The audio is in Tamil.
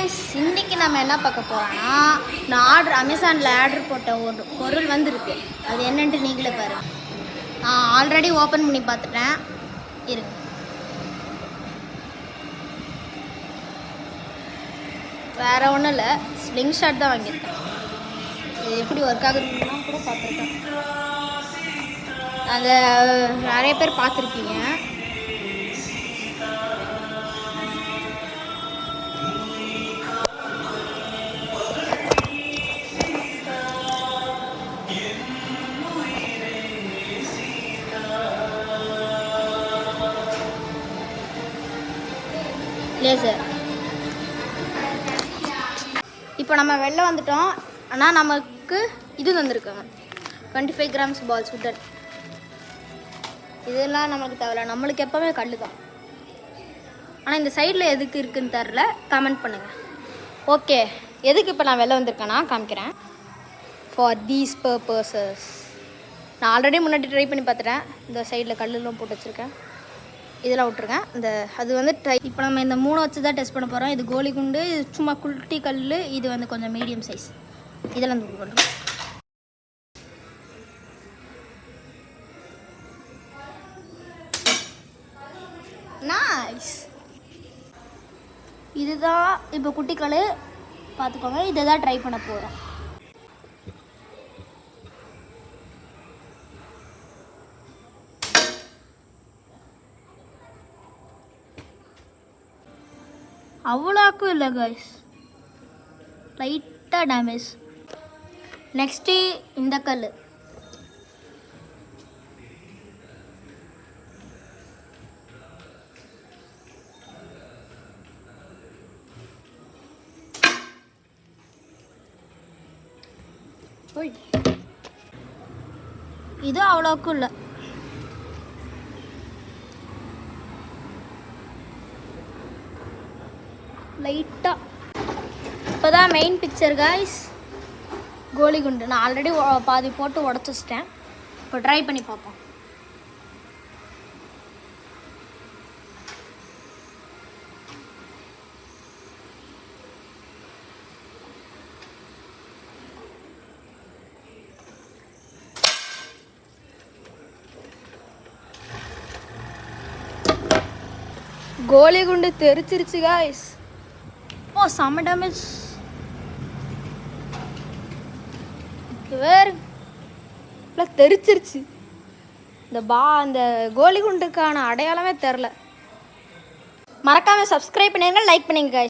गाइस இன்னைக்கு நம்ம என்ன பார்க்க போறோம்னா நான் அமேசான்ல ஆர்டர் போட்ட ஒரு பொருள் வந்திருக்கு. அது என்னன்னு நீங்களே பாருங்க. நான் ஆல்ரெடி ஓபன் பண்ணி பார்த்துட்டேன். இருங்க. வேற ஒண்ணும் இல்ல, ஸ்லிங் ஷாட் தான் வாங்கியிருக்கேன். இது எப்படி ஒர்க் ஆகுதுன்னா கூட பார்த்துருக்கேன். அதை நிறைய பேர் பார்த்துருப்பீங்க. லேசர். இப்போ நம்ம வெளில வந்துட்டோம். ஆனால் நமக்கு இது வந்திருக்காங்க 25 கிராம்ஸ் பால்ஸ் உட்டன். இதெல்லாம் நம்மளுக்கு தேவையில்ல, நம்மளுக்கு எப்போவுமே கல் தான். ஆனால் இந்த சைடில் எதுக்கு இருக்குன்னு தெரில, கமெண்ட் பண்ணுங்கள். ஓகே, எதுக்கு இப்போ நான் வெளில வந்திருக்கேன்னா காமிக்கிறேன். For these purposes. நான் ஆல்ரெடி முன்னாடி ட்ரை பண்ணி பார்த்துட்டேன். இந்த சைடில் கல்லுலாம் போட்டு வச்சுருக்கேன். இதெல்லாம் விட்ருக்கேன். அது வந்து இப்போ நம்ம இந்த 3 வச்சு தான் டெஸ்ட் பண்ண போகிறோம். இது கோலி குண்டு, சும்மா குட்டி கல், இது வந்து கொஞ்சம் மீடியம் சைஸ். இதெல்லாம் தூக்கி பண்ணுறோம். நைஸ். இதுதான் இப்போ குட்டி கல் பார்த்துக்கோங்க. இதை தான் ட்ரை பண்ண போகிறோம். அவ்வளோக்கும் இல்லை கைஸ், லைட்டாக டேமேஜ். நெக்ஸ்ட்டு இந்த கல். இது அவ்வளோக்கும் இல்லை. லைட்டாக இப்போ தான் மெயின் பிக்சர் காய்ஸ். கோலி குண்டு நான் ஆல்ரெடி பாதி போட்டு உடச்சி வச்சிட்டேன். இப்போ ட்ரை பண்ணி பார்ப்போம். கோலி குண்டு தெரிச்சிருச்சு காய்ஸ். ஓ, செம்ம டேமேஜ். வேறு இல்லை, தெரிச்சிருச்சு. அந்த கோலி குண்டுக்கான அடையாளமே தெரில. மறக்காமல் சப்ஸ்கிரைப் பண்ணிடுங்க, லைக் பண்ணிங்க காய்ஸ்.